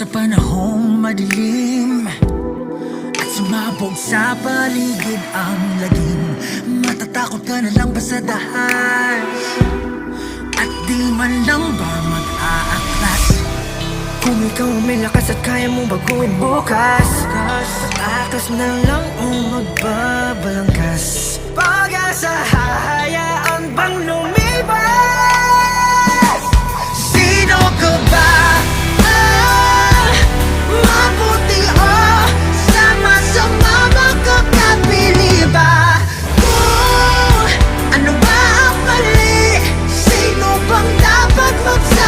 Sa panahong madilim at sumabog sa paligid ang lagim, matatakot ka na lang ba sa dahas? At di man lang ba mag-aaklas? Kung ikaw may lakas at kaya mong baguhin bukas, tatakas na lang o magbabalangkas. Pag-asa hahayaan bang lumibas? Sino ka ba? Mabuti o sama-sama makakapili ba? Kung ano ba ang mali? Sino bang dapat magsabi?